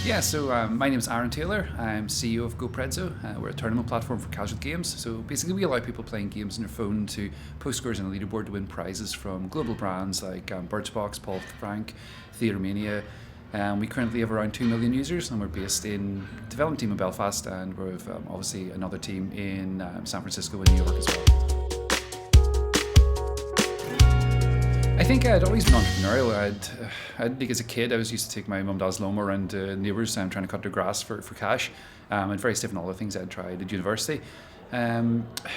Yeah, so my name is Aaron Taylor. I'm CEO of GoPrezzo. We're a tournament platform for casual games. So basically, we allow people playing games on their phone to post scores on a leaderboard to win prizes from global brands like Birchbox, Paul Frank, Theatre Mania. We currently have around 2 million users, and we're based in the development team in Belfast, and we have obviously another team in San Francisco and New York as well. I think I'd always been entrepreneurial. Like as a kid, I was used to take my mum and dad's lawnmower around neighbours trying to cut their grass for cash, and various different other things I'd tried at university.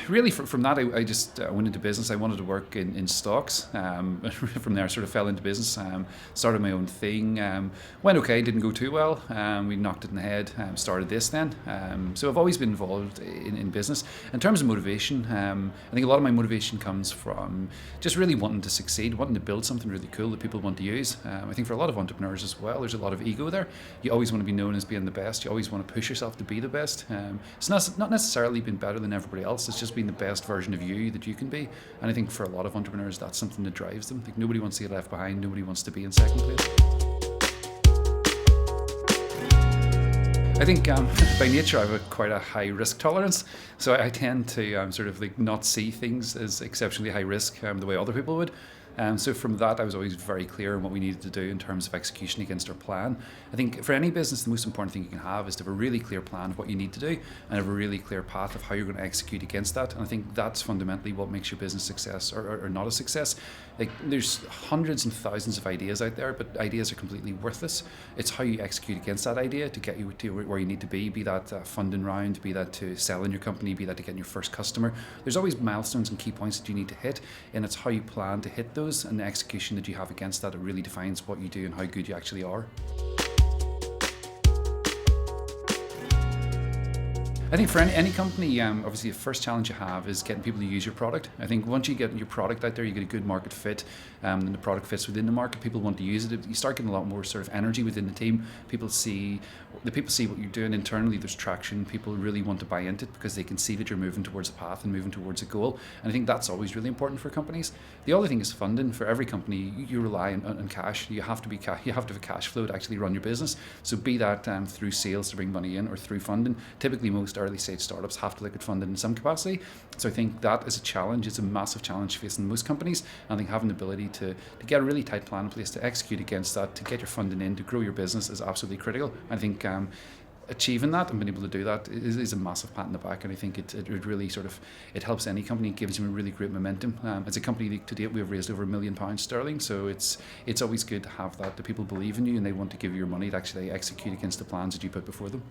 Really, from that, I just went into business. I wanted to work in stocks. From there, I sort of fell into business. Started my own thing. Went okay, didn't go too well. We knocked it in the head. Started this then. So I've always been involved in business. In terms of motivation, I think a lot of my motivation comes from just really wanting to succeed, wanting to build something really cool that people want to use. I think for a lot of entrepreneurs as well, there's a lot of ego there. You always want to be known as being the best. You always want to push yourself to be the best. It's not necessarily being better than everybody else. It's just being the best version of you that you can be. And I think for a lot of entrepreneurs, that's something that drives them. Like nobody wants to get left behind. Nobody wants to be in second place. I think by nature I have quite a high risk tolerance, so I tend to sort of like not see things as exceptionally high risk the way other people would. So from that, I was always very clear on what we needed to do in terms of execution against our plan. I think for any business, the most important thing you can have is to have a really clear plan of what you need to do and have a really clear path of how you're going to execute against that. And I think that's fundamentally what makes your business success or not a success. Like there's hundreds and thousands of ideas out there, but ideas are completely worthless. It's how you execute against that idea to get you to where you need to be that funding round, be that to sell in your company, be that to get your first customer. There's always milestones and key points that you need to hit, and it's how you plan to hit those and the execution that you have against that. It really defines what you do and how good you actually are. I think for any company, obviously the first challenge you have is getting people to use your product. I think once you get your product out there, you get a good market fit, and the product fits within the market, people want to use it. You start getting a lot more sort of energy within the team. People see what you're doing internally, there's traction, people really want to buy into it because they can see that you're moving towards a path and moving towards a goal. And I think that's always really important for companies. The other thing is funding. For every company, you rely on cash. You have to have a cash flow to actually run your business. So be that through sales to bring money in or through funding. Typically most early stage startups have to look at funding in some capacity. So I think that is a challenge. It's a massive challenge facing most companies. And I think having the ability to get a really tight plan in place to execute against that, to get your funding in, to grow your business is absolutely critical. I think achieving that and being able to do that is a massive pat in the back, and I think it really sort of it helps any company. It gives them a really great momentum. As a company to date, we've raised over £1 million sterling, so it's always good to have that people believe in you and they want to give you your money to actually execute against the plans that you put before them.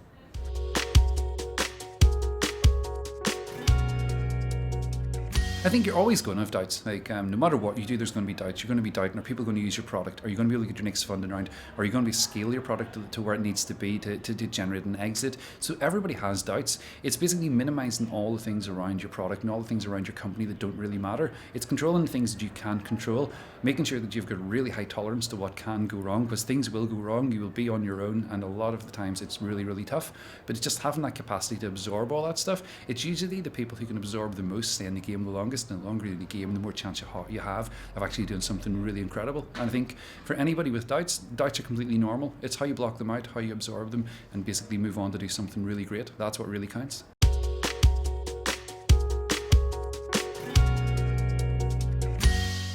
I think you're always going to have doubts. Like no matter what you do, there's going to be doubts. You're going to be doubting, are people going to use your product? Are you going to be able to get your next funding round? Are you going to be scale your product to where it needs to be to generate an exit? So everybody has doubts. It's basically minimizing all the things around your product and all the things around your company that don't really matter. It's controlling the things that you can control, making sure that you've got really high tolerance to what can go wrong, because things will go wrong. You will be on your own, and a lot of the times it's really, really tough. But it's just having that capacity to absorb all that stuff. It's usually the people who can absorb the most stay in the game the longest, and the longer you're in the game, the more chance you have of actually doing something really incredible. And I think for anybody with doubts are completely normal. It's how you block them out, how you absorb them, and basically move on to do something really great. That's what really counts.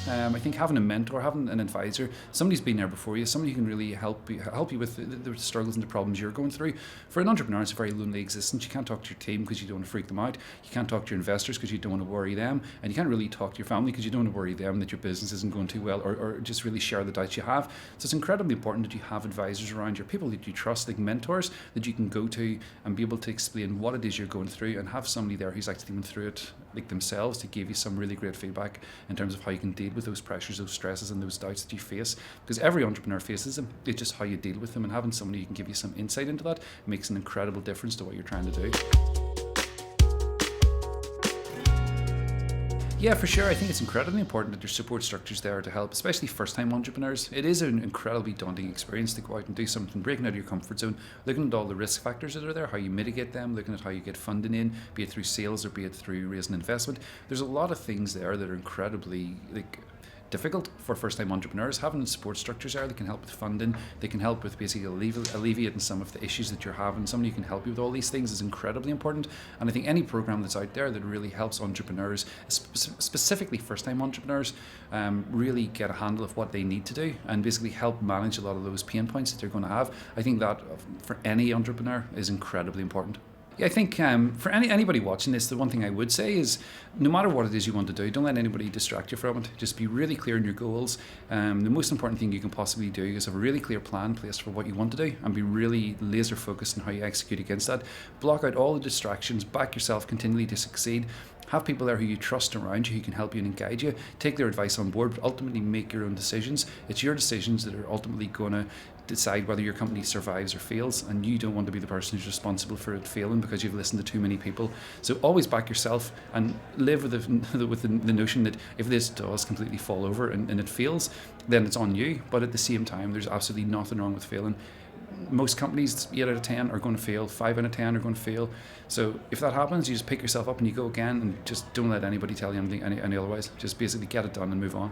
I think having a mentor, having an advisor, somebody's been there before you, somebody who can really help you with the struggles and the problems you're going through. For an entrepreneur, it's a very lonely existence. You can't talk to your team because you don't want to freak them out. You can't talk to your investors because you don't want to worry them. And you can't really talk to your family because you don't want to worry them that your business isn't going too well, or just really share the doubts you have. So it's incredibly important that you have advisors around you, people that you trust, like mentors that you can go to and be able to explain what it is you're going through, and have somebody there who's actually been through it like themselves to give you some really great feedback in terms of how you can deal with those pressures, those stresses, and those doubts that you face, because every entrepreneur faces them. It's just how you deal with them, and having somebody who can give you some insight into that makes an incredible difference to what you're trying to do. Yeah, for sure. I think it's incredibly important that there's support structures there to help, especially first-time entrepreneurs. It is an incredibly daunting experience to go out and do something, breaking out of your comfort zone, looking at all the risk factors that are there, how you mitigate them, looking at how you get funding in, be it through sales or be it through raising investment. There's a lot of things there that are incredibly difficult for first-time entrepreneurs. Having support structures there that can help with funding, they can help with basically alleviating some of the issues that you're having. Somebody who can help you with all these things is incredibly important. And I think any program that's out there that really helps entrepreneurs, specifically first-time entrepreneurs, really get a handle of what they need to do and basically help manage a lot of those pain points that they're going to have. I think that for any entrepreneur is incredibly important. Yeah, I think for anybody watching this, the one thing I would say is no matter what it is you want to do, don't let anybody distract you from it. Just be really clear in your goals. The most important thing you can possibly do is have a really clear plan in place for what you want to do and be really laser focused on how you execute against that. Block out all the distractions, back yourself continually to succeed. Have people there who you trust around you who can help you and guide you. Take their advice on board, but ultimately make your own decisions. It's your decisions that are ultimately going to decide whether your company survives or fails, and you don't want to be the person who's responsible for it failing because you've listened to too many people. So always back yourself and live with the notion that if this does completely fall over and it fails, then it's on you. But at the same time, there's absolutely nothing wrong with failing. Most companies, 8 out of 10 are going to fail, 5 out of 10 are going to fail. So if that happens, you just pick yourself up and you go again, and just don't let anybody tell you anything any otherwise. Just basically get it done and move on.